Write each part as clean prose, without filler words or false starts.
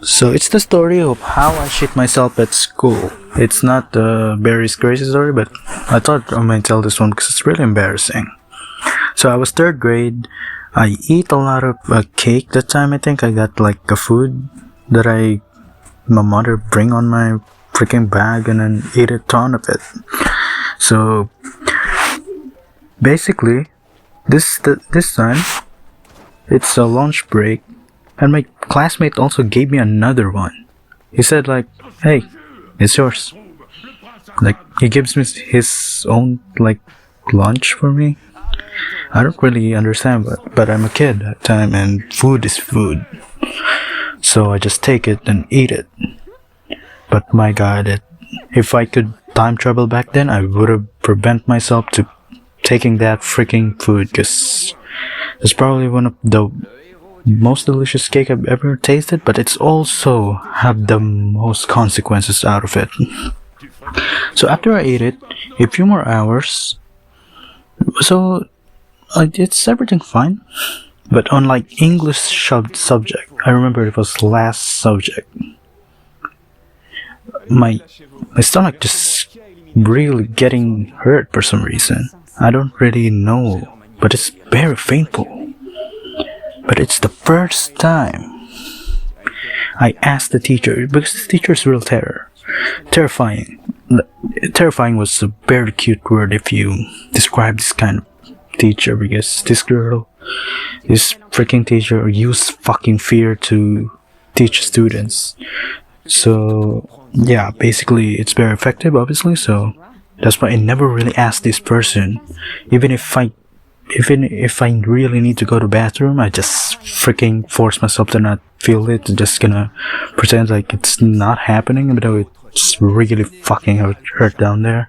So it's the story of how I shit myself at school. It's not the Barry's crazy story, but I thought I might tell this one because it's really embarrassing. So I was third grade. I eat a lot of cake that time. I think I got like a food that my mother bring on my freaking bag and then ate a ton of it. So basically, this time it's a lunch break, and my classmate also gave me another one. He said like, "Hey, it's yours." Like he gives me his own like lunch for me. I don't really understand, but I'm a kid at the time, and food is food. So I just take it and eat it. But my God, if I could time travel back then, I would have prevent myself to taking that freaking food, because it's probably one of the most delicious cake I've ever tasted, but it's also have the most consequences out of it. So after I ate it, a few more hours, so it's everything fine. But on like English subject, I remember it was last subject. My stomach just really getting hurt for some reason. I don't really know, but it's very painful. But it's the first time I asked the teacher, because the teacher is real terrifying. Terrifying was a very cute word if you describe this kind of teacher, because this freaking teacher used fucking fear to teach students. So yeah, basically it's very effective, obviously. So that's why I never really asked this person, even if I really need to go to bathroom, I just freaking force myself to not feel it. Just gonna pretend like it's not happening, even though it's really fucking hurt down there.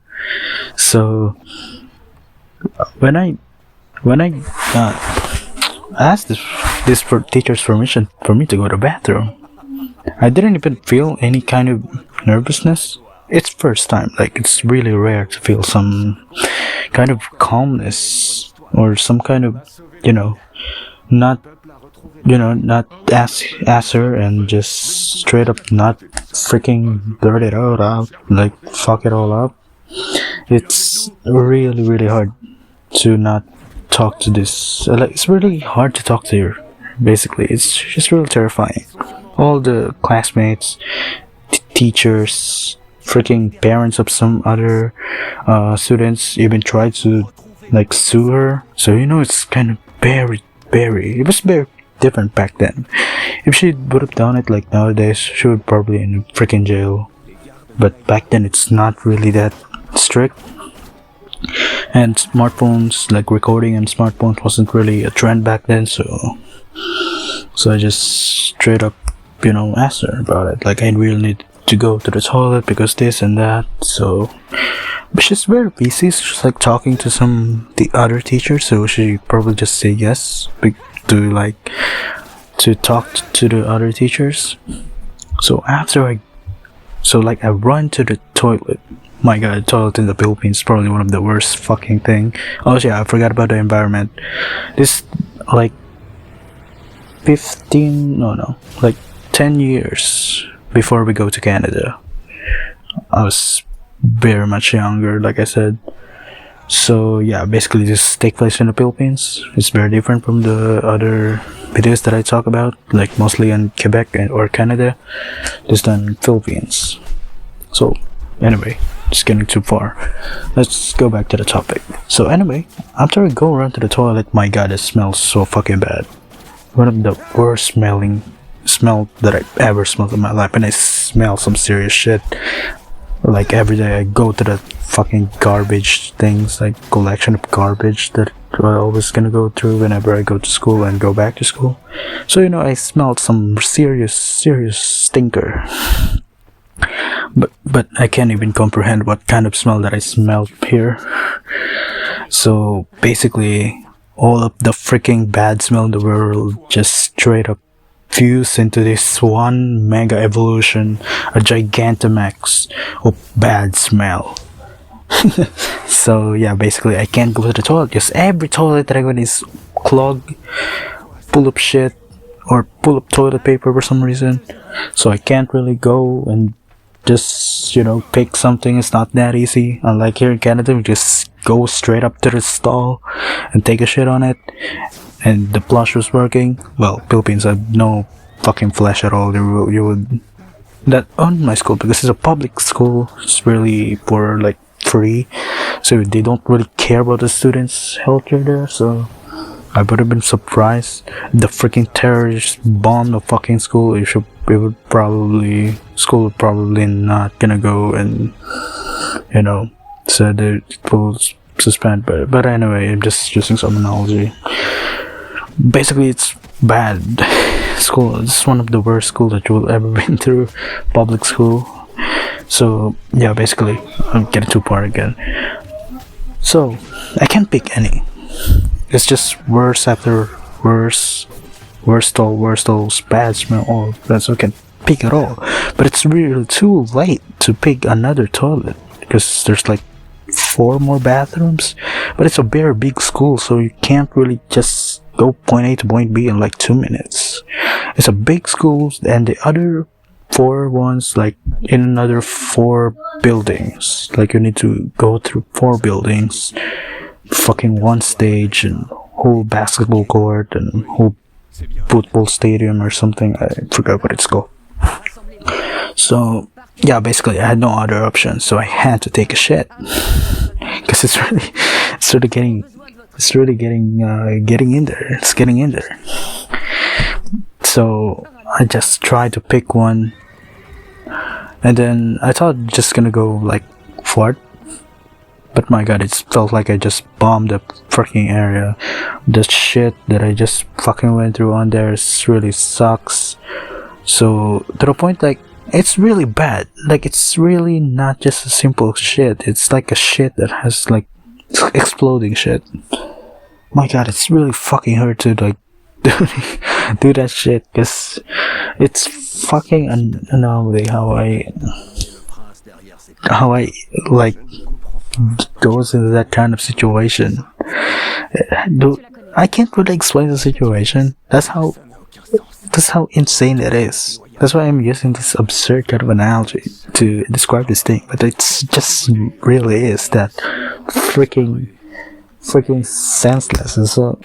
So when I asked this teacher's permission for me to go to bathroom, I didn't even feel any kind of nervousness. It's first time, like it's really rare to feel some kind of calmness or some kind of, not ask her and just straight up not freaking blurt it out, like fuck it all up. It's really hard to not talk to this. Like it's really hard to talk to her. Basically, it's just really terrifying. All the classmates, teachers, freaking parents of some other students even tried to like sue her. So it's kind of it was very different back then. If she would have done it like nowadays, she would probably in freaking jail. But back then it's not really that strict. And smartphones, like recording and smartphones, wasn't really a trend back then. So I just straight up asked her about it. Like I really need to go to the toilet because this and that. So but she's very busy. She's like talking to the other teachers, so she probably just say yes to talk to the other teachers. So I run to the toilet. My God, toilet in the Philippines is probably one of the worst fucking thing. Oh yeah, I forgot about the environment. This like 10 years before we go to Canada. I was very much younger, like I said. So yeah, basically this take place in the Philippines. It's very different from the other videos that I talk about, like mostly in Quebec or Canada. This time in Philippines. So anyway, just getting too far. Let's go back to the topic. So anyway, after I go around to the toilet, my God, it smells so fucking bad. One of the worst smell that I've ever smelled in my life, and I smell some serious shit. Like every day I go to the fucking garbage things, like collection of garbage that I always gonna go through whenever I go to school and go back to school. So I smelled some serious stinker. But I can't even comprehend what kind of smell that I smelled here. So basically all of the freaking bad smell in the world just straight up fuse into this one mega evolution, a Gigantamax of bad smell. So yeah, basically I can't go to the toilet because every toilet that I go in is clogged, full of shit, or pull up toilet paper for some reason. So I can't really go and just, pick something. It's not that easy. Unlike here in Canada, we just go straight up to the stall and take a shit on it. And the flush was working. Well, Philippines had no fucking flush at all. You would that on my school, because it's a public school. It's really for like free, so they don't really care about the students' healthcare there. So I would have been surprised the freaking terrorists bombed the fucking school. School would probably not gonna go, and so they will suspend. But anyway, I'm just using some analogy. Basically, it's bad school. It's one of the worst school that you will ever been through, public school. So yeah, basically, I'm getting too far again. So I can't pick any. It's just worse after worse, worst all, bad smell, all that. So I can't pick at all. But it's really too late to pick another toilet because there's like 4 more bathrooms. But it's a very big school, so you can't really just go point A to point B in like 2 minutes. It's a big school, and the other 4 ones like in another 4 buildings. Like you need to go through 4 buildings, fucking 1 stage and whole basketball court and whole football stadium or something. I forgot what it's called. So yeah, basically I had no other option, so I had to take a shit because it's really getting in there. It's getting in there. So I just tried to pick one, and then I thought just gonna go like fart, but my god, it felt like I just bombed the freaking area. The shit that I just fucking went through on there really sucks. So to the point, like, it's really bad. Like, it's really not just a simple shit. It's like a shit that has like exploding shit. My god, it's really fucking hurt to like do that shit, because it's fucking anomaly how I like goes into that kind of situation. I can't really explain the situation. That's how insane it is. That's why I'm using this absurd kind of analogy to describe this thing. But it's just really is that freaking senseless. And so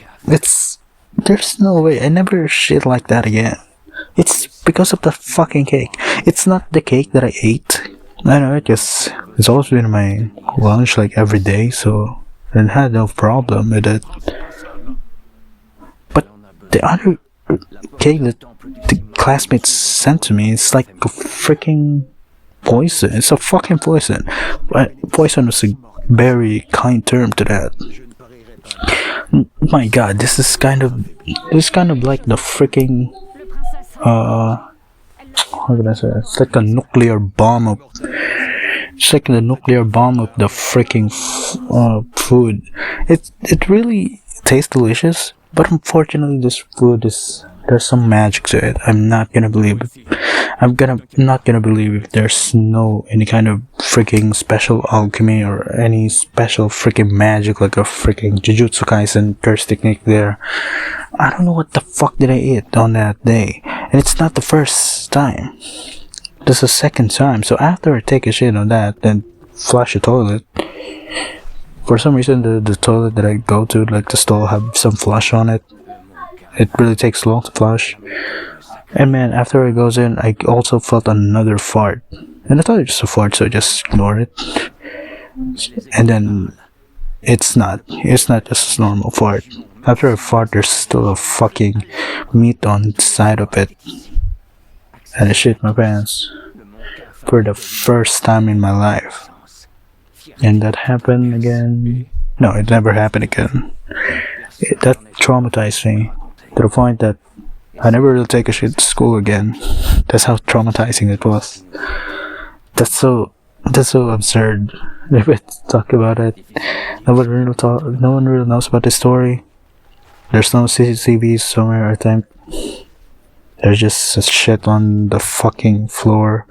there's no way I never shit like that again. It's because of the fucking cake. It's not the cake that I ate. I know it, because it's always been my lunch like every day, so I had no problem with it. But the other cake that the classmates sent to me, it's like a freaking poison. It's a fucking poison. But poison was a very kind term to that. My god, this is kind of like the freaking how can I say it? It's like a nuclear bomb of the freaking food. It really tastes delicious, but unfortunately this food there's some magic to it. I'm not gonna believe if there's any kind of freaking special alchemy or any special freaking magic, like a freaking Jujutsu Kaisen curse technique there. I don't know what the fuck did I eat on that day. And it's not the first time. This is the second time. So after I take a shit on that, then flush the toilet. For some reason, the toilet that I go to, like the stall, have some flush on it. It really takes long to flush. And man, after I goes in, I also felt another fart. And I thought it was just a fart, so I just ignored it. And then it's not just a normal fart. After a fart, there's still a fucking meat on the side of it. And I shit my pants for the first time in my life. And that happened again. No, it never happened again. That traumatized me to the point that I never will take a shit to school again. That's how traumatizing it was. That's so absurd. If I talk about it, no one really knows about the story. There's no CCTVs somewhere, I think. There's just a shit on the fucking floor.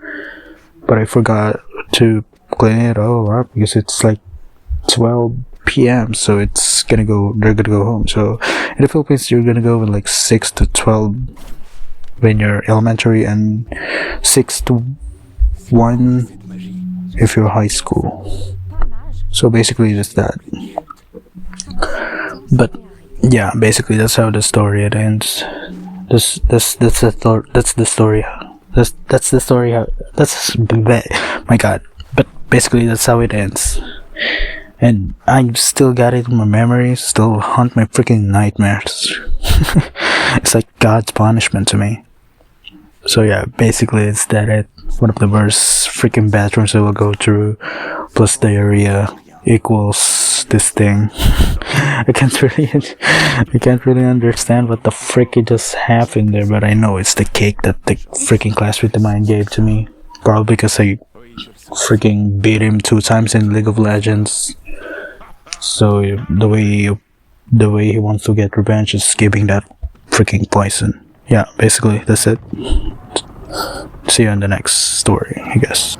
But I forgot to clean it all up because it's like 12 p.m. So they're gonna go home. So in the Philippines, you're gonna go in like 6 to 12 when you're elementary, and 6 to 1 if you're high school. So basically just that. But yeah, basically that's how the story it ends. That's the story. That's the story. My God. But basically that's how it ends. And I still got it in my memory. Still haunt my freaking nightmares. It's like God's punishment to me. So yeah, basically it's that it. One of the worst freaking bathrooms I will go through, plus diarrhea equals this thing. I can't really understand what the frick it just happened there, but I know it's the cake that the freaking classmate of mine gave to me. Probably because I freaking beat him 2 times in League of Legends. So the way he wants to get revenge is giving that freaking poison. Yeah, basically that's it. See you in the next story, I guess.